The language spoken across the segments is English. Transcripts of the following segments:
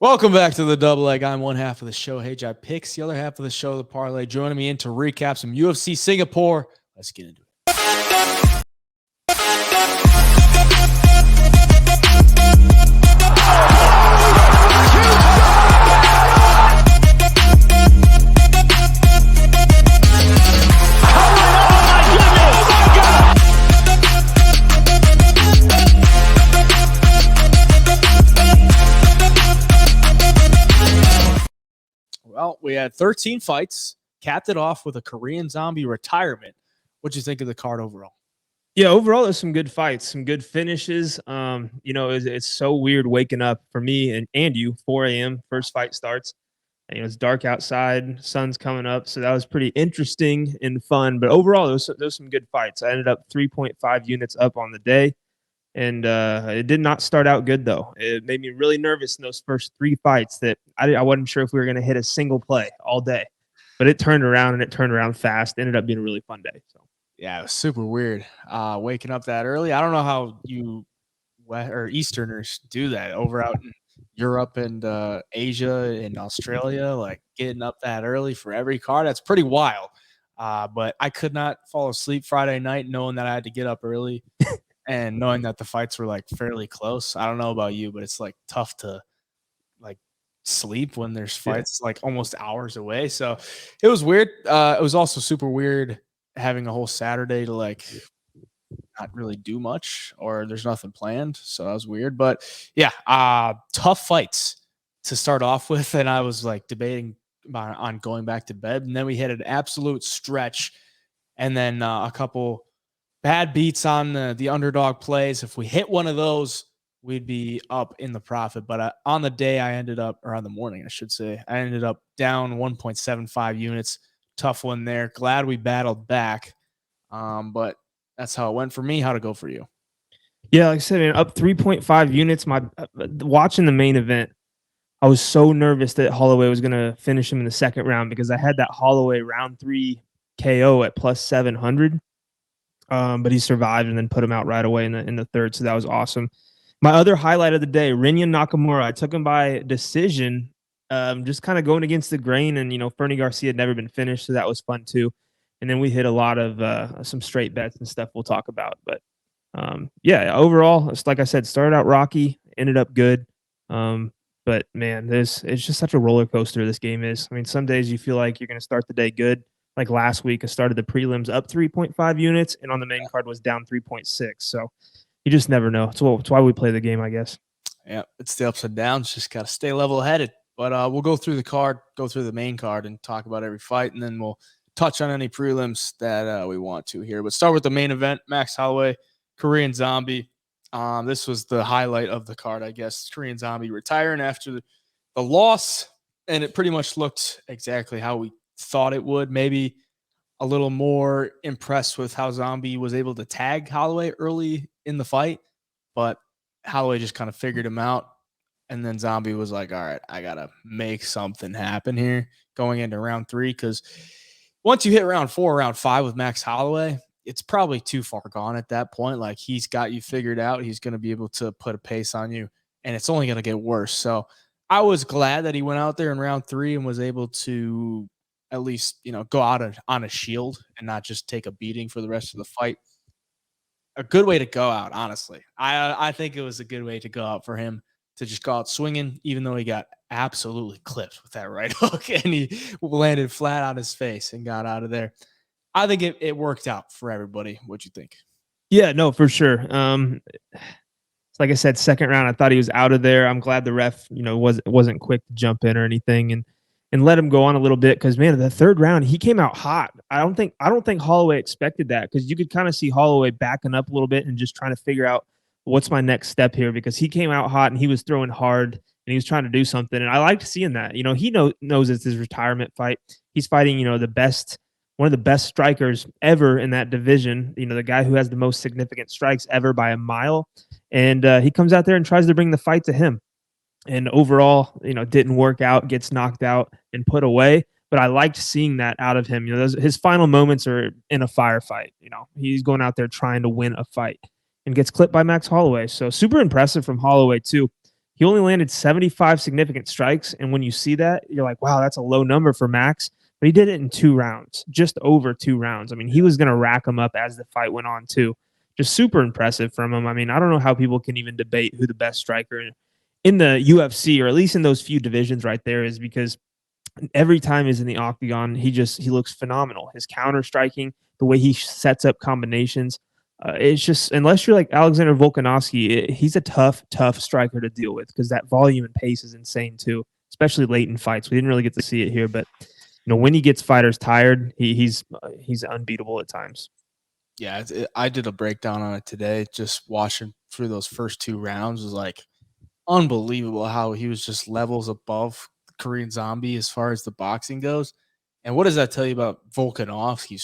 Welcome back to the Double Leg. I'm one half of the show, Hey Jai Picks. The other half of the show, the Parlay. Joining me in to recap some UFC Singapore. Let's get into it. Well, we had 13 fights, capped it off with a Korean Zombie retirement. What'd you think of the card overall? Yeah, overall, there's some good fights, some good finishes. It's so weird waking up for me and you, 4 a.m. First fight starts. And, it's dark outside, sun's coming up, so that was pretty interesting and fun. But overall, there's some good fights. I ended up 3.5 units up on the day, and it did not start out good though. It made me really nervous in those first 3 fights that I wasn't sure if we were going to hit a single play all day. But it turned around, and it turned around fast. It ended up being a really fun day. So. Yeah, it was super weird waking up that early. I don't know how you Easterners do that over out in Europe and Asia and Australia, like getting up that early for every card. That's pretty wild. But I could not fall asleep Friday night knowing that I had to get up early and knowing that the fights were like fairly close. I don't know about you, but it's like tough to like sleep when there's fights like almost hours away. So it was weird. It was also super weird having a whole Saturday to like not really do much or there's nothing planned. So that was weird. But yeah, tough fights to start off with. And I was like debating on going back to bed. And then we hit an absolute stretch. And then a couple bad beats on the underdog plays. If we hit one of those, we'd be up in the profit. But on the day I ended up, or on the morning, I should say, I ended up down 1.75 units. Tough one there. Glad we battled back. But that's how it went for me. How'd it go for you? Yeah, like I said, man, up 3.5 units. Watching the main event, I was so nervous that Holloway was going to finish him in the second round because I had that Holloway round 3 KO at plus 700. But he survived and then put him out right away in the third. So that was awesome. My other highlight of the day, Rinya Nakamura. I took him by decision, just kind of going against the grain. And, Fernie Garcia had never been finished, so that was fun too. And then we hit a lot of some straight bets and stuff we'll talk about. But, overall, it's like I said, started out rocky, ended up good. But, man, it's just such a roller coaster this game is. I mean, some days you feel like you're going to start the day good. Like last week, I started the prelims up 3.5 units, and on the main card was down 3.6. So you just never know. It's why we play the game, I guess. Yeah, it's the ups and downs. Just got to stay level-headed. But we'll go through the card, go through the main card, and talk about every fight, and then we'll touch on any prelims that we want to here. But start with the main event, Max Holloway, Korean Zombie. This was the highlight of the card, I guess. Korean Zombie retiring after the loss, and it pretty much looked exactly how we thought it would. Maybe a little more impressed with how Zombie was able to tag Holloway early in the fight, but Holloway just kind of figured him out. And then Zombie was like, all right, I got to make something happen here going into round 3. Because once you hit round 4, round 5 with Max Holloway, it's probably too far gone at that point. Like, he's got you figured out. He's going to be able to put a pace on you, and it's only going to get worse. So I was glad that he went out there in round 3 and was able to at least, go out on a shield and not just take a beating for the rest of the fight. A good way to go out, honestly. I think it was a good way to go out for him, to just go out swinging, even though he got absolutely clipped with that right hook and he landed flat on his face and got out of there. I think it worked out for everybody. What'd you think? Yeah, no, for sure. Like I said, second round, I thought he was out of there. I'm glad the ref, wasn't quick to jump in or anything and let him go on a little bit, because, man, the third round, he came out hot. I don't think Holloway expected that, because you could kind of see Holloway backing up a little bit and just trying to figure out what's my next step here, because he came out hot and he was throwing hard and he was trying to do something. And I liked seeing that. He knows it's his retirement fight. He's fighting, one of the best strikers ever in that division, the guy who has the most significant strikes ever by a mile. And he comes out there and tries to bring the fight to him. And overall, didn't work out, gets knocked out and put away. But I liked seeing that out of him. His final moments are in a firefight. He's going out there trying to win a fight and gets clipped by Max Holloway. So super impressive from Holloway too. He only landed 75 significant strikes. And when you see that, you're like, wow, that's a low number for Max. But he did it in 2 rounds, just over 2 rounds. I mean, he was going to rack him up as the fight went on, too. Just super impressive from him. I mean, I don't know how people can even debate who the best striker in the UFC, or at least in those few divisions right there, is, because every time he's in the octagon, he looks phenomenal. His counter striking, the way he sets up combinations, it's just, unless you're like Alexander Volkanovski, he's a tough striker to deal with, because that volume and pace is insane too, especially late in fights. We didn't really get to see it here, but when he gets fighters tired, he's unbeatable at times. Yeah, I did a breakdown on it today. Just watching through those first 2 rounds was like unbelievable how he was just levels above Korean Zombie as far as the boxing goes. And what does that tell you about Volkanovski's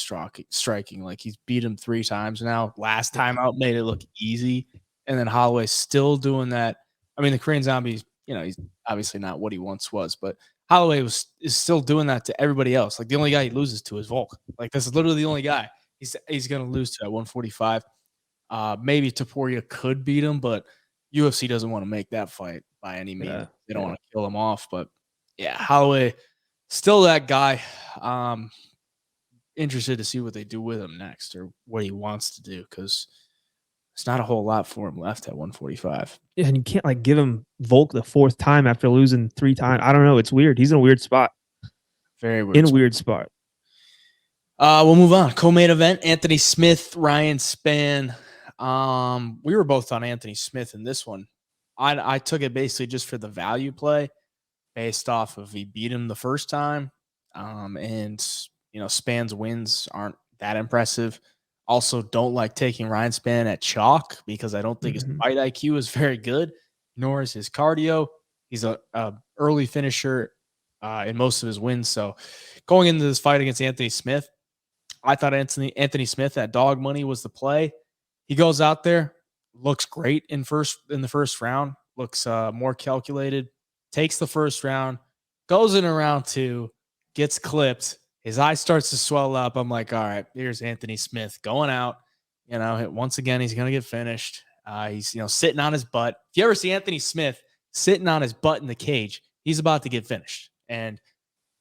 striking? Like, he's beat him 3 times now. Last time out made it look easy, and then Holloway's still doing that. I mean, the Korean Zombie's, he's obviously not what he once was, but Holloway is still doing that to everybody else. Like, the only guy he loses to is Volk. Like, this is literally the only guy he's going to lose to at 145. Maybe Taporia could beat him, but UFC doesn't want to make that fight by any means. Yeah, They don't want to kill him off. But yeah, Holloway, still that guy. Interested to see what they do with him next, or what he wants to do, because there's not a whole lot for him left at 145. Yeah, and you can't like give him Volk the 4th time after losing 3 times. I don't know. It's weird. He's in a weird spot. Very weird. In a weird spot. We'll move on. Co-main event: Anthony Smith, Ryan Spann. We were both on Anthony Smith in this one. I took it basically just for the value play, based off of he beat him the first time. And Spann's wins aren't that impressive. Also, don't like taking Ryan Spann at chalk, because I don't think his fight IQ is very good, nor is his cardio. He's a early finisher in most of his wins. So going into this fight against Anthony Smith, I thought Anthony Smith at dog money was the play. He goes out there, looks great in the first round, looks more calculated, takes the first round, goes in round 2, gets clipped. His eye starts to swell up. I'm like, all right, here's Anthony Smith going out. Once again, he's going to get finished. He's sitting on his butt. If you ever see Anthony Smith sitting on his butt in the cage, he's about to get finished. And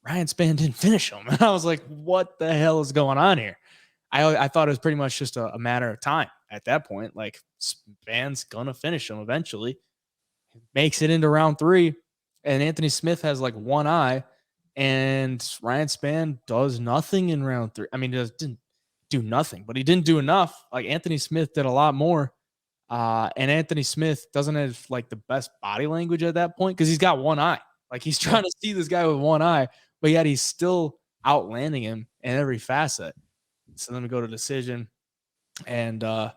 Ryan Spann didn't finish him. And I was like, what the hell is going on here? I thought it was pretty much just a matter of time at that point. Like, Spann's going to finish him eventually. Makes it into round 3, and Anthony Smith has like one eye, and Ryan Spann does nothing in round 3. I mean, he didn't do nothing, but he didn't do enough. Like, Anthony Smith did a lot more. And Anthony Smith doesn't have like the best body language at that point, because he's got one eye. Like, he's trying to see this guy with one eye, but yet he's still outlanding him in every facet. So then we go to decision, and I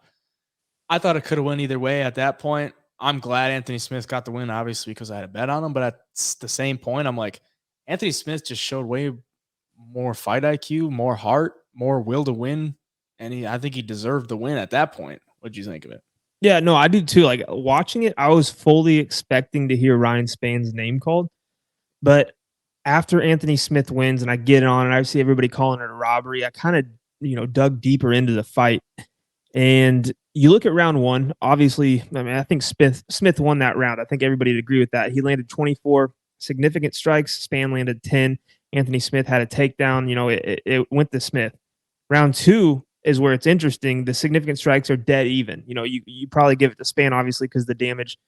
thought it could have went either way at that point. I'm glad Anthony Smith got the win, obviously, because I had a bet on him. But at the same point, I'm like, Anthony Smith just showed way more fight IQ, more heart, more will to win. And I think he deserved the win at that point. What did you think of it? Yeah, no, I do too. Like, watching it, I was fully expecting to hear Ryan Spann's name called. But after Anthony Smith wins and I get it on and I see everybody calling it a robbery, I kind of, dug deeper into the fight. And you look at round 1, obviously, I mean, I think Smith won that round. I think everybody would agree with that. He landed 24 significant strikes. Spann landed 10. Anthony Smith had a takedown. It went to Smith. Round 2 is where it's interesting. The significant strikes are dead even. You probably give it to Spann, obviously, because the damage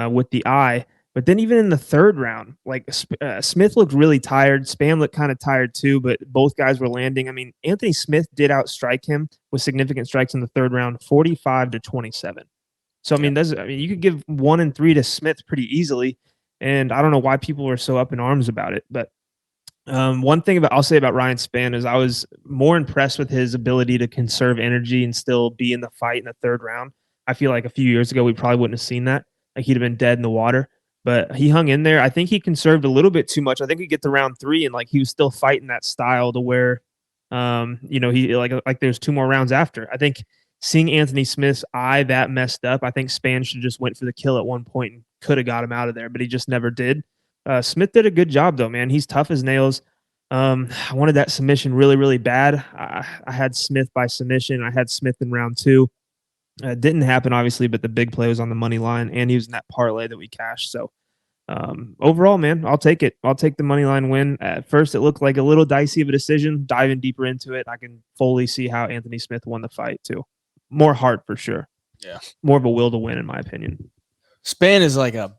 with the eye. But then even in the 3rd round, like Smith looked really tired. Spann looked kind of tired too, but both guys were landing. I mean, Anthony Smith did outstrike him with significant strikes in the 3rd round, 45-27. So, I mean, you could give 1 and 3 to Smith pretty easily. And I don't know why people are so up in arms about it. But one thing I'll say about Ryan Spann is I was more impressed with his ability to conserve energy and still be in the fight in the 3rd round. I feel like a few years ago, we probably wouldn't have seen that. Like, he'd have been dead in the water. But he hung in there. I think he conserved a little bit too much. I think we get to round 3 and like he was still fighting that style to where, he like there's 2 more rounds after. I think seeing Anthony Smith's eye that messed up, I think Spann should just went for the kill at one point and could have got him out of there, but he just never did. Smith did a good job though, man. He's tough as nails. I wanted that submission really, really bad. I had Smith by submission. I had Smith in round 2. It didn't happen, obviously, but the big play was on the money line, and he was in that parlay that we cashed. So Overall, man, I'll take it. I'll take the money line win. At first, it looked like a little dicey of a decision. Diving deeper into it, I can fully see how Anthony Smith won the fight too. More heart for sure. Yeah. More of a will to win, in my opinion. Span is like a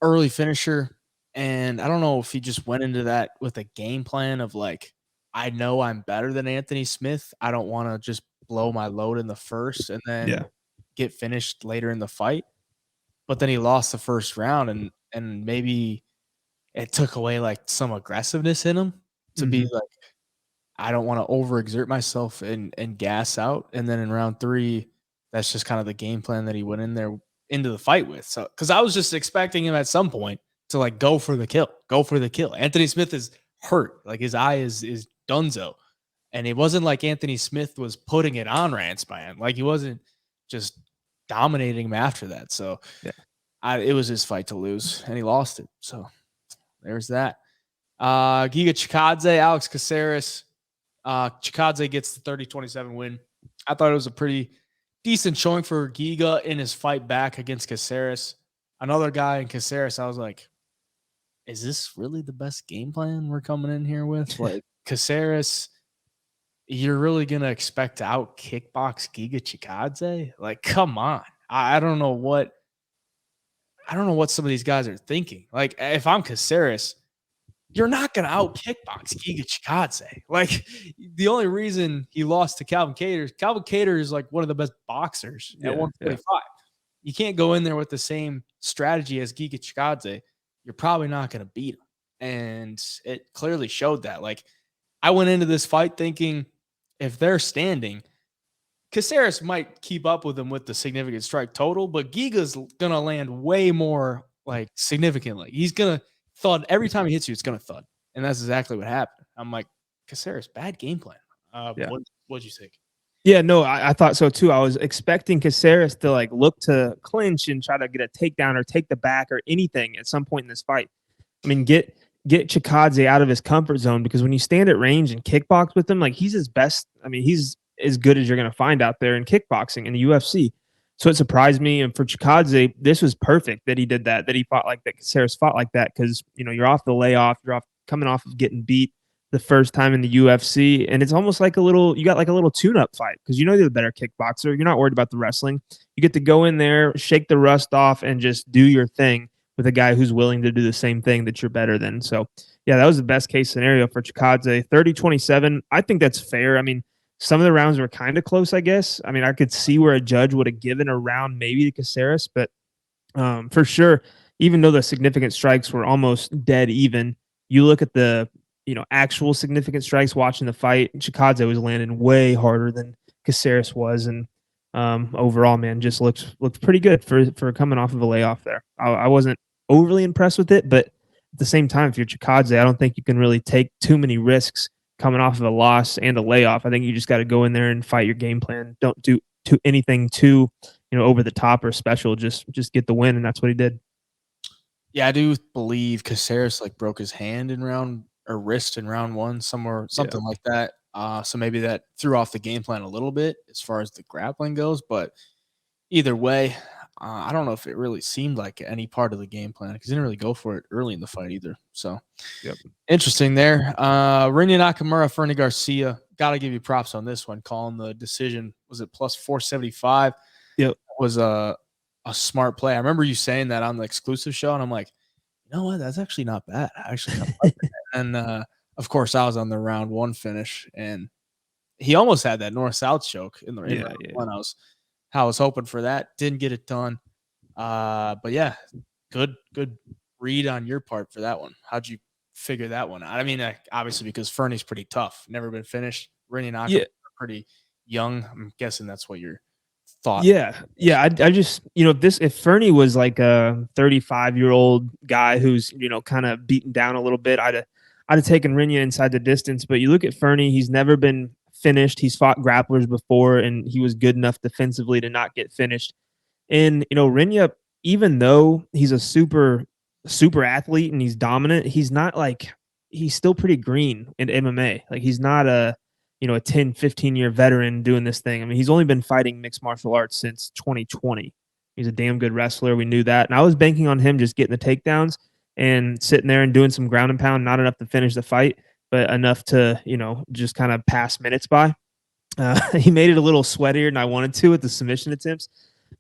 early finisher, and I don't know if he just went into that with a game plan of like, I know I'm better than Anthony Smith. I don't want to just blow my load in the first and then Yeah. get finished later in the fight. But then he lost the first round, and maybe it took away like some aggressiveness in him to be like, I don't want to overexert myself and gas out. And then in round 3, that's just kind of the game plan that he went in there into the fight with. So because I was just expecting him at some point to like go for the kill, go for the kill. Anthony Smith is hurt, like his eye is dunzo. And it wasn't like Anthony Smith was putting it on Ranspan. Like he wasn't just dominating him after that. So Yeah. it was his fight to lose, and he lost it. So there's that. Giga Chikadze, Alex Caceres. Chikadze gets the 30-27 win. I thought it was a pretty decent showing for Giga in his fight back against Caceres. Another guy in Caceres, I was like, is this really the best game plan we're coming in here with? Like Caceres, you're really gonna expect to out kickbox Giga Chikadze? Like, come on. I don't know what some of these guys are thinking. Like, if I'm Caceres, you're not going to out kickbox Giga Chikadze. Like, the only reason he lost to Calvin Kattar is like one of the best boxers at 145. Yeah. You can't go in there with the same strategy as Giga Chikadze. You're probably not going to beat him. And it clearly showed that. Like, I went into this fight thinking if they're standing, Caceres might keep up with him with the significant strike total, but Giga's going to land way more like significantly. He's going to thud every time he hits you. It's going to thud. And that's exactly what happened. I'm like, Caceres, bad game plan. Yeah. What'd you think? Yeah, no, I thought so too. I was expecting Caceres to like look to clinch and try to get a takedown or take the back or anything at some point in this fight. I mean, get Chikadze out of his comfort zone, because when you stand at range and kickbox with him, like he's his best. I mean, he's as good as you're going to find out there in kickboxing in the UFC. So it surprised me. And for Chikadze, this was perfect that he did that he fought like that. Caceres fought like that because, you know, you're off the layoff. You're coming off of getting beat the first time in the UFC. And it's almost like you got like a little tune-up fight because you know you're the better kickboxer. You're not worried about the wrestling. You get to go in there, shake the rust off, and just do your thing with a guy who's willing to do the same thing that you're better than. So, yeah, that was the best case scenario for Chikadze. 30-27, I think that's fair. I mean, some of the rounds were kind of close, I guess. I mean, I could see where a judge would have given a round maybe to Caceres, but for sure, even though the significant strikes were almost dead even, you look at the actual significant strikes watching the fight, Chikadze was landing way harder than Caceres was, and overall, man, just looked pretty good for coming off of a layoff there. I wasn't overly impressed with it, but at the same time, if you're Chikadze, I don't think you can really take too many risks coming off of a loss and a layoff. I think you just got to go in there and fight your game plan. Don't do anything too, over the top or special. Just get the win, and that's what he did. Yeah, I do believe Caceres like broke his hand in wrist in round 1, something like that. So maybe that threw off the game plan a little bit as far as the grappling goes. But either way, I don't know if it really seemed like any part of the game plan because he didn't really go for it early in the fight either. So interesting there. Rinya Nakamura, Fernie Garcia. Got to give you props on this one. Calling the decision. Was it plus 475? Yep. Was a smart play. I remember you saying that on the exclusive show, and I'm like, you know what? That's actually not bad. I actually kind of like that. And of course, I was on the round 1 finish, and he almost had that north-south choke in the round 1. I was hoping for that. Didn't get it done. But yeah, good read on your part for that one. How'd you figure that one out? I mean, obviously because Fernie's pretty tough. Never been finished. Rennie Nakamura pretty young. I'm guessing that's what you're thought. Yeah. I just, if Fernie was like a 35-year-old guy who's, kind of beaten down a little bit, I'd have taken Rinya inside the distance. But you look at Fernie, he's never been finished. He's fought grapplers before, and he was good enough defensively to not get finished. And, Rinya, even though he's a super athlete and he's dominant, he's still pretty green in MMA. Like he's not a 10, 15-year veteran doing this thing. I mean, he's only been fighting mixed martial arts since 2020. He's a damn good wrestler. We knew that. And I was banking on him just getting the takedowns. and sitting there and doing some ground and pound, not enough to finish the fight, but enough to, just kind of pass minutes by. He made it a little sweatier than I wanted to with the submission attempts.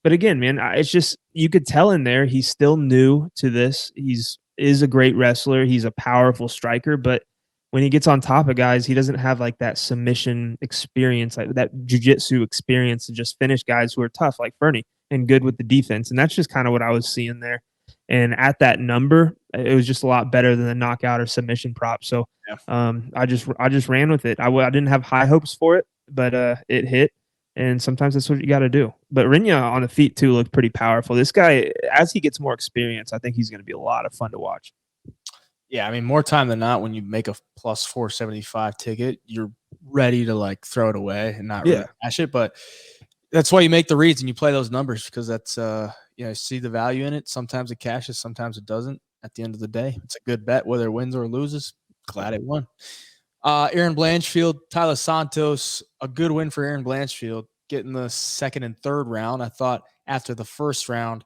But again, man, it's just you could tell in there he's still new to this. He's is a great wrestler. He's a powerful striker, but when he gets on top of guys, he doesn't have like that submission experience, like that jujitsu experience to just finish guys who are tough, like Fernie, and good with the defense. And that's just kind of what I was seeing there. And at that number, it was just a lot better than the knockout or submission prop. So Yeah. I just ran with it. I didn't have high hopes for it, but it hit. And sometimes that's what you got to do. But Rinya on the feet too looked pretty powerful. This guy, as he gets more experience, I think he's going to be a lot of fun to watch. Yeah, I mean, more time than not, when you make a plus 475 ticket, you're ready to like throw it away and not really cash it. But that's why you make the reads and you play those numbers, because that's see the value in it. Sometimes it cashes, sometimes it doesn't. At the end of the day, it's a good bet whether it wins or loses. Glad it won. Aaron Blanchfield, Tyler Santos, a good win for Aaron Blanchfield, getting the second and third round. I thought after the first round,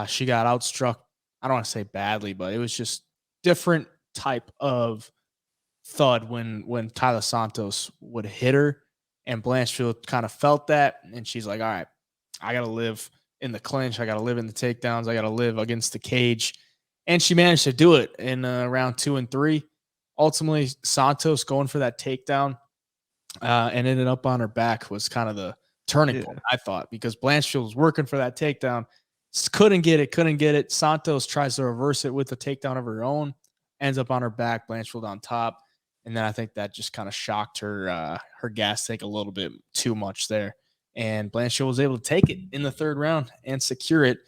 she got outstruck. I don't want to say badly, but it was just different type of thud when Tyler Santos would hit her, and Blanchfield kind of felt that, and she's like, all right, I got to live in the clinch. I got to live in the takedowns. I got to live against the cage. And she managed to do it in round 2 and 3. Ultimately, Santos going for that takedown and ended up on her back was kind of the turning point, I thought, because Blanchfield was working for that takedown. Couldn't get it. Santos tries to reverse it with a takedown of her own, ends up on her back, Blanchfield on top. And then I think that just kind of shocked her gas tank a little bit too much there. And Blanchfield was able to take it in the third round and secure it.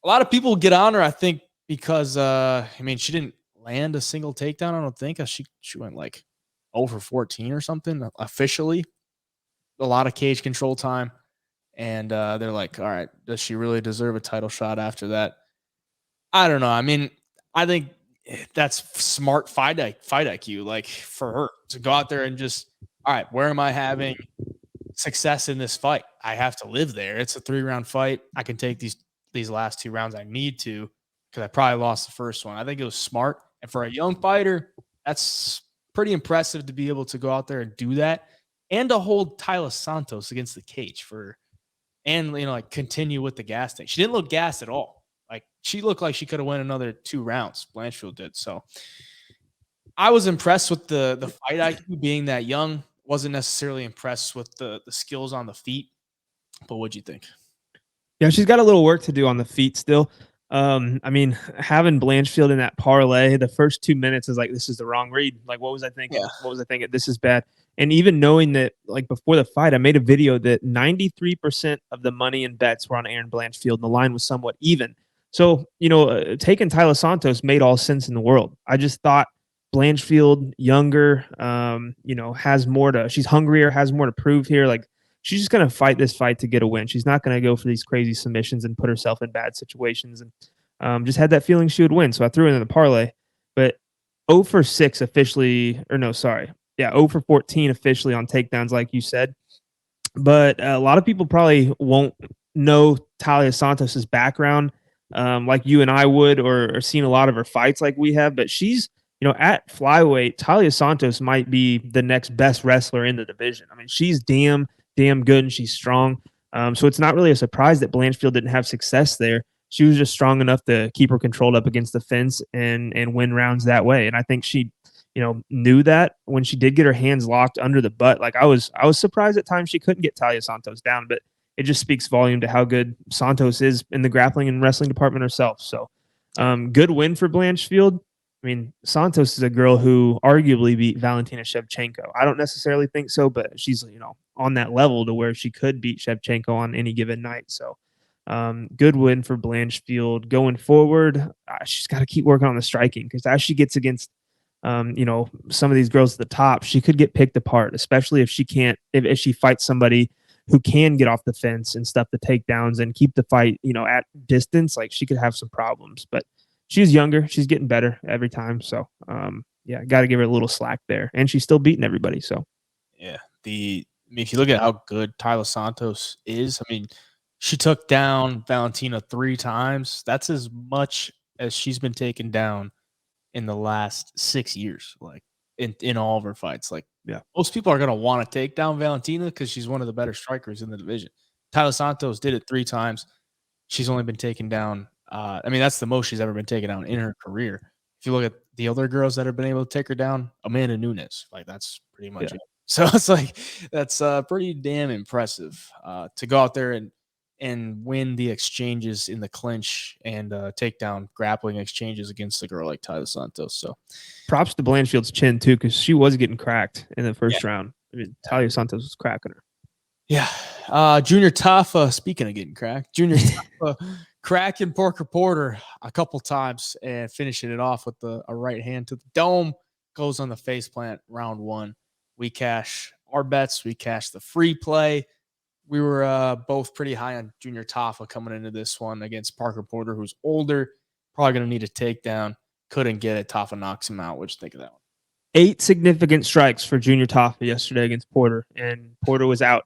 A lot of people get on her, I think, because she didn't land a single takedown, I don't think. She went like 0 for 14 or something officially. A lot of cage control time. And they're like, all right, does she really deserve a title shot after that? I don't know. I mean, I think that's smart fight IQ, like for her to go out there and just, all right, where am I having success in this fight? I have to live there. It's a 3-round fight. I can take these last 2 rounds I need to, because I probably lost the first one. I think it was smart. And for a young fighter, that's pretty impressive to be able to go out there and do that, and to hold Tyler Santos against the cage and continue with the gas thing. She didn't look gassed at all. Like, she looked like she could have won another 2 rounds. Blanchfield did. So I was impressed with the fight IQ being that young. Wasn't necessarily impressed with the skills on the feet. But what'd you think? Yeah, she's got a little work to do on the feet still. Having Blanchfield in that parlay, the first 2 minutes is like, this is the wrong read. Like, what was I thinking? Yeah. What was I thinking? This is bad. And even knowing that, like, before the fight, I made a video that 93% of the money and bets were on Aaron Blanchfield, and the line was somewhat even. So, taking Tyler Santos made all sense in the world. I just thought Blanchfield, younger, she's hungrier, has more to prove here. Like, she's just going to fight this fight to get a win. She's not going to go for these crazy submissions and put herself in bad situations. And just had that feeling she would win. So I threw it in the parlay. But 0 for 6 officially, or no, sorry. Yeah, 0 for 14 officially on takedowns, like you said. But a lot of people probably won't know Talia Santos's background like you and I would, or seen a lot of her fights like we have. But she's, at flyweight, Talia Santos might be the next best wrestler in the division. I mean, she's damn good and she's strong. So it's not really a surprise that Blanchfield didn't have success there. She was just strong enough to keep her controlled up against the fence and win rounds that way. And I think she, knew that when she did get her hands locked under the butt. Like, I was surprised at times she couldn't get Talia Santos down, but it just speaks volume to how good Santos is in the grappling and wrestling department herself. So good win for Blanchfield. I mean, Santos is a girl who arguably beat Valentina Shevchenko. I don't necessarily think so, but she's, on that level to where she could beat Shevchenko on any given night. So good win for Blanchfield. Going forward, she's got to keep working on the striking, because as she gets against, some of these girls at the top, she could get picked apart, especially if she fights somebody who can get off the fence and stuff the takedowns and keep the fight, at distance. Like, she could have some problems, but she's younger. She's getting better every time. So, got to give her a little slack there. And she's still beating everybody. So, yeah. If you look at how good Tyler Santos is, I mean, she took down Valentina 3 times. That's as much as she's been taken down in the last 6 years, like, in all of her fights. Like, Yeah. most people are gonna wanna take down Valentina because she's one of the better strikers in the division. Tyler Santos did it 3 times. She's only been taken down, I mean, that's the most she's ever been taken down in her career. If you look at the other girls that have been able to take her down, Amanda Nunes, like, that's pretty much Yeah. it. So, it's like, that's, pretty damn impressive, to go out there and win the exchanges in the clinch and, take down grappling exchanges against a girl like Tyler Santos, so Props to Blanchfield's chin too, because she was getting cracked in the yeah, first round. I mean, yeah. Talia Santos was cracking her. Yeah. Junior Taffa, speaking of getting cracked, Junior Taffa cracking Parker Porter a couple times and finishing it off with a right hand to the dome. Goes on the face plant, round 1. We cash our bets. We cash the free play. We were both pretty high on Junior Taffa coming into this one against Parker Porter, who's older, probably going to need a takedown. Couldn't get it. Taffa knocks him out. What'd you think of that one? 8 significant strikes for Junior Taffa yesterday against Porter, and Porter was out.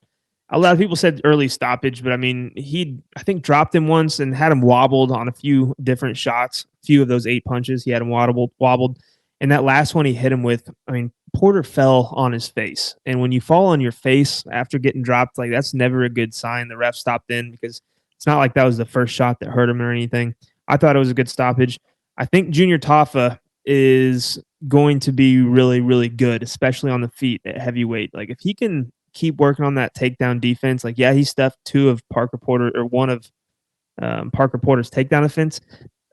A lot of people said early stoppage, but I mean, he I think dropped him once and had him wobbled on a few different shots. A few of those 8 punches, he had him wobbled, and that last one he hit him with. I mean, Porter fell on his face, and when you fall on your face after getting dropped, like that's never a good sign. The ref stopped in because it's not like that was the first shot that hurt him or anything. I thought it was a good stoppage. I think Junior Taffa is going to be really, really good, especially on the feet at heavyweight. Like if he can keep working on that takedown defense, like yeah, he stuffed 2 of Parker Porter or 1 of Parker Porter's takedown offense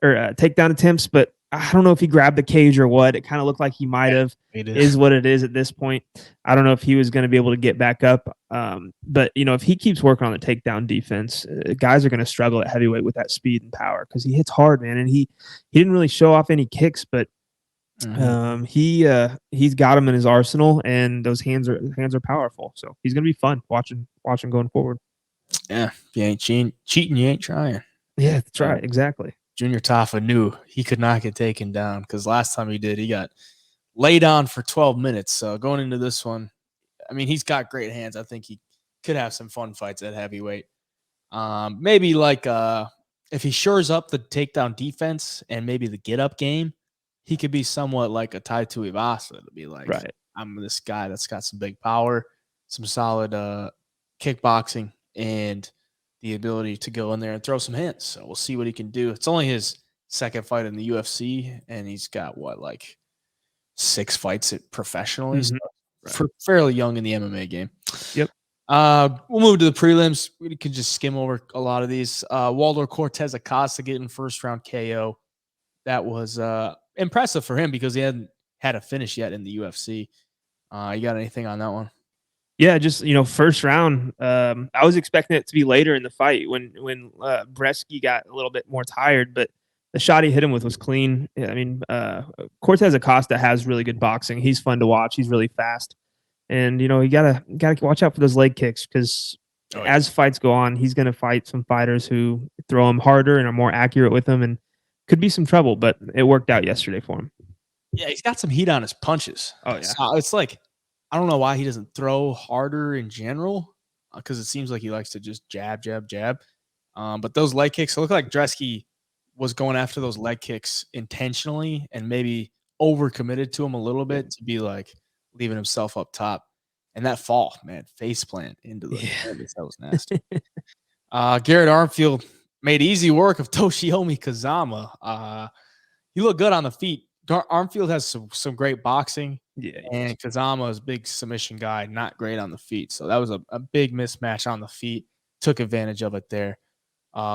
or takedown attempts, but I don't know if he grabbed the cage or what. It kind of looked like he might have. It Is is. what it is at this point. I don't know if he was going to be able to get back up. But you know, if he keeps working on the takedown defense, guys are going to struggle at heavyweight with that speed and power because he hits hard, man. And he didn't really show off any kicks, but he's got him in his arsenal, and those hands are powerful. So he's gonna be fun watching going forward. Yeah. If you ain't cheating, you ain't trying. Yeah, that's Uh, right. Exactly. Junior Taffa knew he could not get taken down because last time he did, he got laid on for 12 minutes. So going into this one, I mean, he's got great hands. I think he could have some fun fights at heavyweight. Maybe like if he shores up the takedown defense and maybe the get up game, he could be somewhat like a Tai Tuivasa to be like, Right. I'm this guy that's got some big power, some solid kickboxing, and the ability to go in there and throw some hands. So we'll see what he can do. It's only his second fight in the UFC, and he's got what, like 6 fights professionally. So Hmm. Right. for fairly young in the MMA game. Yep. We'll move to the prelims. We could just skim over a lot of these. Waldo Cortez Acosta getting first round KO. That was impressive for him because he hadn't had a finish yet in the UFC. You got anything on that one? Yeah, just first round. I was expecting it to be later in the fight when Bresky got a little bit more tired, but the shot he hit him with was clean. Yeah, I mean, Cortez Acosta has really good boxing. He's fun to watch. He's really fast, and you gotta watch out for those leg kicks because Oh yeah, as fights go on, he's gonna fight some fighters who throw him harder and are more accurate with him, and could be some trouble. But it worked out yesterday for him. yeah. He's got some heat on his punches. Oh yeah, So it's like I don't know why he doesn't throw harder in general because it seems like he likes to just jab, jab, jab. But those leg kicks, it looked like Dresky was going after those leg kicks intentionally and maybe overcommitted to him a little bit to be like leaving himself up top. And that fall, man, face plant into the yeah. canvas, that was nasty. Garrett Armfield made easy work of Toshiomi Kazama. He looked good on the feet. Armfield has some great boxing, Yeah, and Kazama is a big submission guy, not great on the feet. So that was a big mismatch on the feet. Took advantage of it there.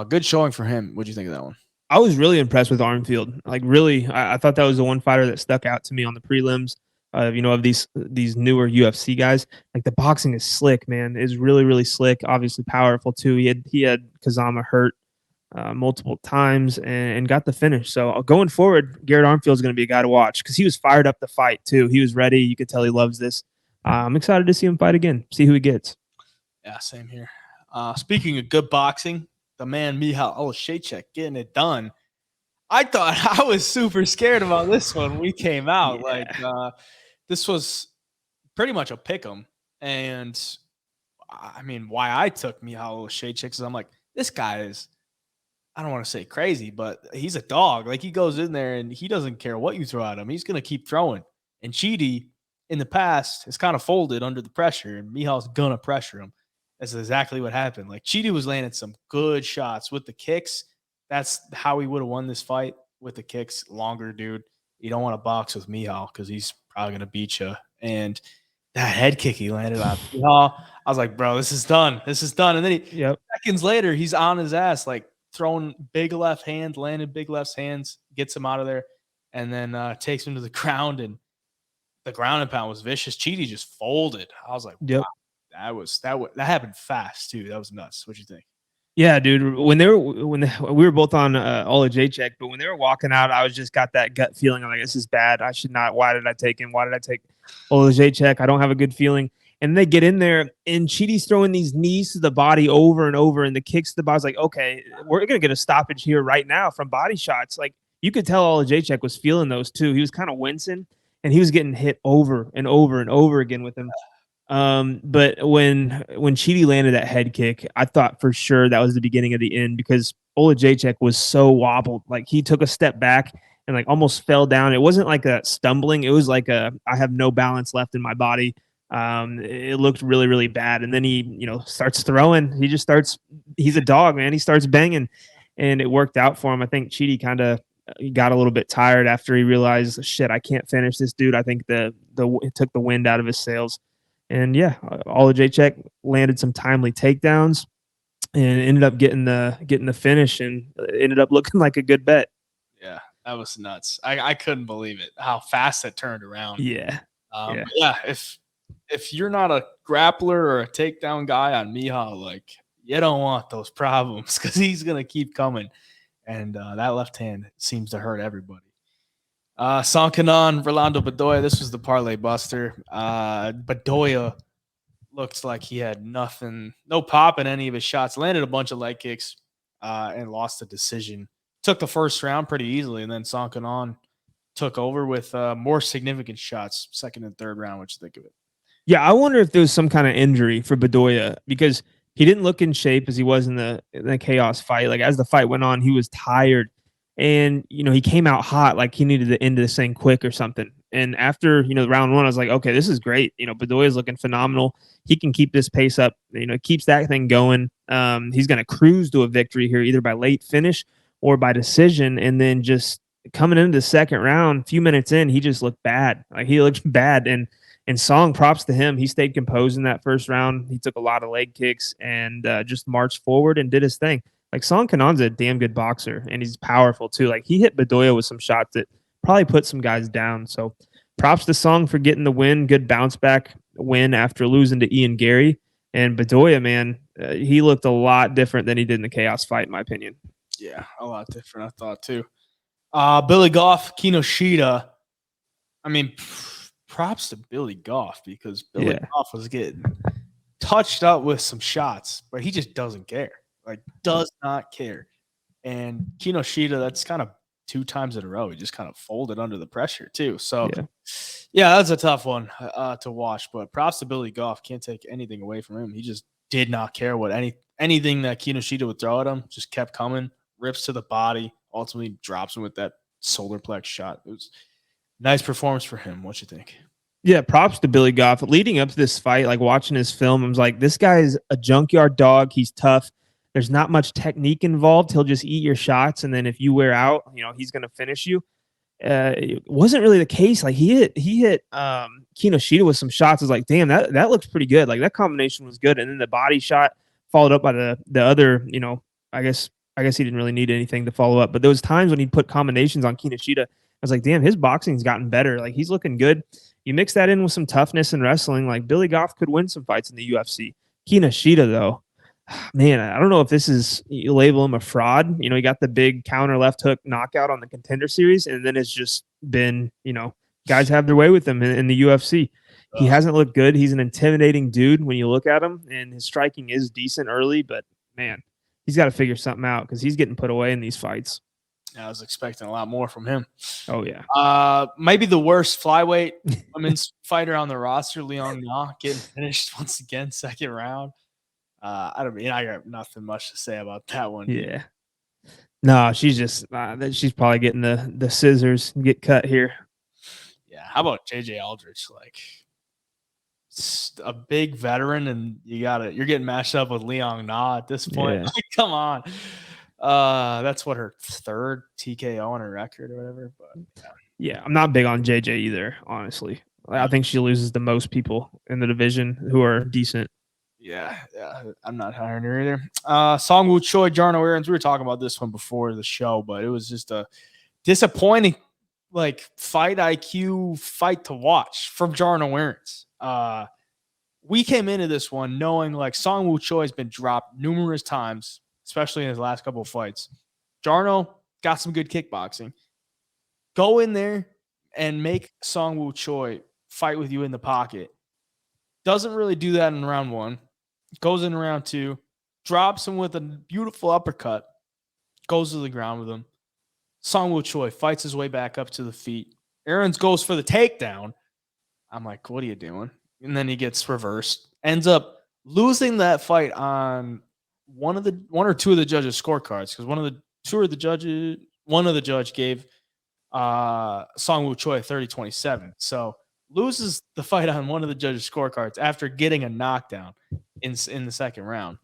Good showing for him. What'd you think of that one? I was really impressed with Armfield. Like, really, I thought that was the one fighter that stuck out to me on the prelims. Of these newer UFC guys, like the boxing is slick, man. Is really really slick. Obviously powerful too. He had Kazama hurt multiple times and got the finish. So going forward, Garrett Armfield is going to be a guy to watch because he was fired up to fight too. He was ready. You could tell he loves this. I'm excited to see him fight again. See who he gets. Yeah, same here. Speaking of good boxing, the man Michal Olszejczyk getting it done. I thought I was super scared about this one. We came out like Yeah. this was pretty much a pick 'em, and I mean, why I took Michal Olszejczyk is I'm like, this guy is I don't want to say crazy, but he's a dog. Like he goes in there and he doesn't care what you throw at him. He's gonna keep throwing. And Chidi in the past has kind of folded under the pressure, and Mihal's gonna pressure him. That's exactly what happened. Like Chidi was landing some good shots with the kicks. That's how he would have won this fight with the kicks. Longer, dude. You don't want to box with Mihal because he's probably gonna beat you. And that head kick he landed on Mihal, I was like, bro, this is done. This is done. And then Yep. seconds later, he's on his ass, like throwing big left hand, landed big left hands, gets him out of there, and then takes him to the ground. And the ground and pound was vicious. Chidi just folded. I was like, wow, Yep. that happened fast too. That was nuts. What you think? Yeah, dude. We were both on Ola J check, but when they were walking out, I was just got that gut feeling like this is bad. I should not. Why did I take him? Why did I take Ola J check? I don't have a good feeling. And they get in there, and Chidi's throwing these knees to the body over and over, and the kicks to the body. I was like, okay, we're gonna get a stoppage here right now from body shots. Like you could tell Ola J check was feeling those too. He was kind of wincing, and he was getting hit over and over and over again with him. But when Chidi landed that head kick, I thought for sure that was the beginning of the end because Ola Jacek was so wobbled. Like he took a step back and like almost fell down. It wasn't like a stumbling. It was like a I have no balance left in my body. It looked really, really bad. And then he, starts throwing. He just starts. He's a dog, man. He starts banging, and it worked out for him. I think Chidi kind of got a little bit tired after he realized, shit, I can't finish this dude. I think it took the wind out of his sails. And yeah, Ola Jacek landed some timely takedowns and ended up getting the finish, and it ended up looking like a good bet. Yeah, that was nuts. I couldn't believe it how fast it turned around. Yeah. Yeah. Yeah, if you're not a grappler or a takedown guy on Mihal, like you don't want those problems because he's gonna keep coming, and that left hand seems to hurt everybody. Sankanon, Rolando Bedoya. This was the parlay buster. Bedoya looked like he had nothing, no pop in any of his shots. Landed a bunch of leg kicks and lost the decision. Took the first round pretty easily, and then Sankanon took over with more significant shots, second and third round. What you think of it? Yeah, I wonder if there was some kind of injury for Bedoya because he didn't look in shape as he was in the chaos fight. Like as the fight went on, he was tired, and he came out hot, like he needed to end this thing quick or something. And after round one, I was like, okay, this is great. Bedoya's looking phenomenal. He can keep this pace up. Keeps that thing going. He's going to cruise to a victory here, either by late finish or by decision. And then just coming into the second round, a few minutes in, he just looked bad. Like he looked bad, and Song, props to him. He stayed composed in that first round. He took a lot of leg kicks and just marched forward and did his thing. Like Song Kanon's a damn good boxer, and he's powerful too. Like he hit Bedoya with some shots that probably put some guys down. So props to Song for getting the win. Good bounce back win after losing to Ian Gary. And Bedoya, man, he looked a lot different than he did in the chaos fight, in my opinion. Yeah, a lot different, I thought too. Billy Goff, Kinoshita. I mean, props to Billy Goff because Billy Goff was getting touched up with some shots, but he just doesn't care. Like, does not care. And Kinoshita, that's kind of 2 times in a row. He just kind of folded under the pressure too. So, yeah, that's a tough one to watch. But props to Billy Goff. Can't take anything away from him. He just did not care what anything that Kinoshita would throw at him. Just kept coming, rips to the body, ultimately drops him with that solar plex shot. It was nice performance for him. What you think? Yeah, props to Billy Goff. Leading up to this fight, like watching his film, I was like, this guy is a junkyard dog. He's tough. There's not much technique involved. He'll just eat your shots, and then if you wear out, he's going to finish you. It wasn't really the case. Like he hit Kinoshita with some shots. I was like, damn, that looks pretty good. Like that combination was good. And then the body shot followed up by the other, I guess he didn't really need anything to follow up. But there was times when he'd put combinations on Kinoshita. I was like, damn, his boxing's gotten better. Like he's looking good. You mix that in with some toughness and wrestling, like Billy Goff could win some fights in the UFC. Kinoshita, though, man, I don't know if this is, you label him a fraud. He got the big counter left hook knockout on the Contender Series, and then it's just been, guys have their way with him in the UFC. He hasn't looked good. He's an intimidating dude when you look at him, and his striking is decent early, but man, he's got to figure something out because he's getting put away in these fights. I was expecting a lot more from him. Oh, yeah. Maybe the worst flyweight women's fighter on the roster, Leon Na, getting finished once again, second round. I got nothing much to say about that one. Yeah. No, she's just she's probably getting the scissors and get cut here. Yeah. How about JJ Aldrich? Like a big veteran, and you're getting matched up with Leon Na at this point. Yeah. Like, come on. That's what her third TKO on her record or whatever. But Yeah, I'm not big on JJ either, honestly. I think she loses the most people in the division who are decent. yeah, I'm not hiring her either. Songwoo Choi, Jarno Aarons. We were talking about this one before the show, but it was just a disappointing, like, fight IQ fight to watch from Jarno Aarons. We came into this one knowing like Songwoo Choi has been dropped numerous times, especially in his last couple of fights. Jarno got some good kickboxing. Go in there and make Songwoo Choi fight with you in the pocket. Doesn't really do that in round one. Goes in round two, drops him with a beautiful uppercut, goes to the ground with him. Songwoo Choi fights his way back up to the feet. Aarons goes for the takedown. I'm like, what are you doing? And then he gets reversed. Ends up losing that fight on one or two of the judges' scorecards because one of the judge gave Songwoo Choi 30-27. So loses the fight on one of the judges' scorecards after getting a knockdown in the second round.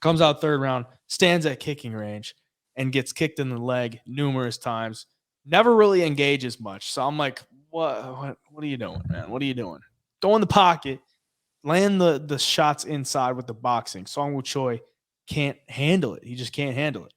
Comes out third round, stands at kicking range, and gets kicked in the leg numerous times. Never really engages much. So I'm like, what are you doing, man? What are you doing? Go in the pocket, land the shots inside with the boxing. Songwoo Choi can't handle it. He just can't handle it.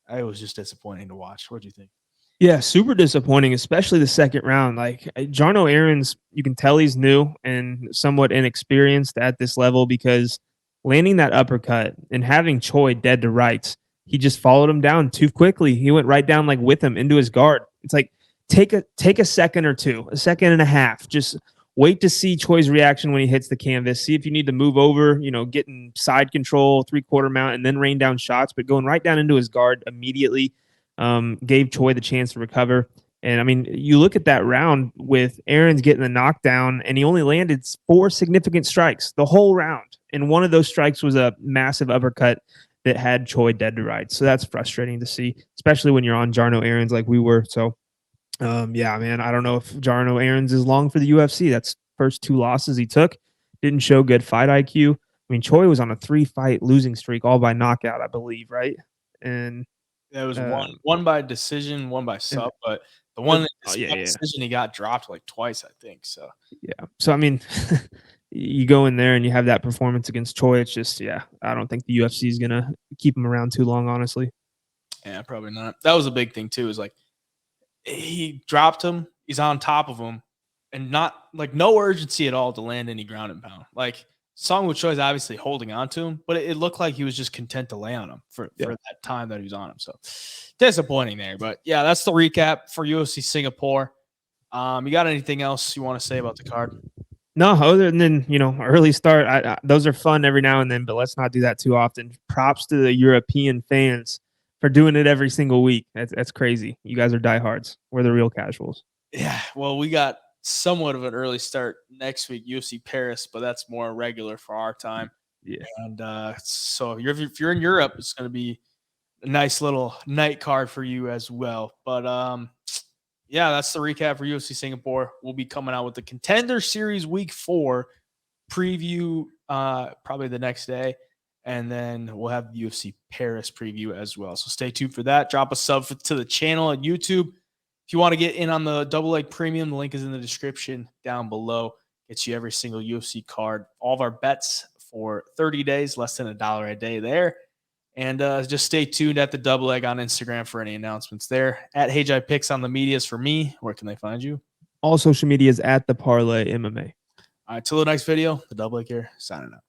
It was just disappointing to watch. What do you think? Yeah, super disappointing, especially the second round. Like Jarno Aarons, you can tell he's new and somewhat inexperienced at this level because landing that uppercut and having Choi dead to rights, he just followed him down too quickly. He went right down like with him into his guard. It's like take a second or two, a second and a half. Just wait to see Choi's reaction when he hits the canvas. See if you need to move over, getting side control, 3/4 mount, and then rain down shots. But going right down into his guard immediately gave Choi the chance to recover. And I mean, you look at that round with Aarons getting the knockdown, and he only landed 4 significant strikes the whole round. And one of those strikes was a massive uppercut that had Choi dead to rights. So that's frustrating to see, especially when you're on Jarno Aarons like we were. So, yeah, man, I don't know if Jarno Aarons is long for the UFC. That's first 2 losses he took. Didn't show good fight IQ. I mean, Choi was on a 3-fight losing streak, all by knockout, I believe, right? And There was one by decision, one by sub, but the one decision he got dropped like twice, I think. So yeah. So I mean, you go in there and you have that performance against Choi. It's just I don't think the UFC is gonna keep him around too long, honestly. Yeah, probably not. That was a big thing too. Is like he dropped him, he's on top of him, and not like no urgency at all to land any ground and pound. Like Songwoo Choi is obviously holding on to him, but it looked like he was just content to lay on him for that time that he was on him. So disappointing there. But yeah, that's the recap for UFC Singapore. You got anything else you want to say about the card? No, other than early start. Those are fun every now and then, but let's not do that too often. Props to the European fans for doing it every single week. That's crazy. You guys are diehards. We're the real casuals. Yeah, well, we got somewhat of an early start next week, UFC Paris, but that's more regular for our time. Yeah. And so if you're in Europe, it's going to be a nice little night card for you as well. But yeah, that's the recap for UFC Singapore. We'll be coming out with the Contender Series Week 4 preview probably the next day. And then we'll have the UFC Paris preview as well. So stay tuned for that. Drop a sub to the channel on YouTube. If you want to get in on the Double Leg Premium, the link is in the description down below. Gets you every single UFC card. All of our bets for 30 days, less than $1 a day there. And just stay tuned at the Double Leg on Instagram for any announcements there. At HeyJai Picks on the medias for me. Where can they find you? All social medias at the Parlay MMA. All right, till the next video, the Double Leg here, signing out.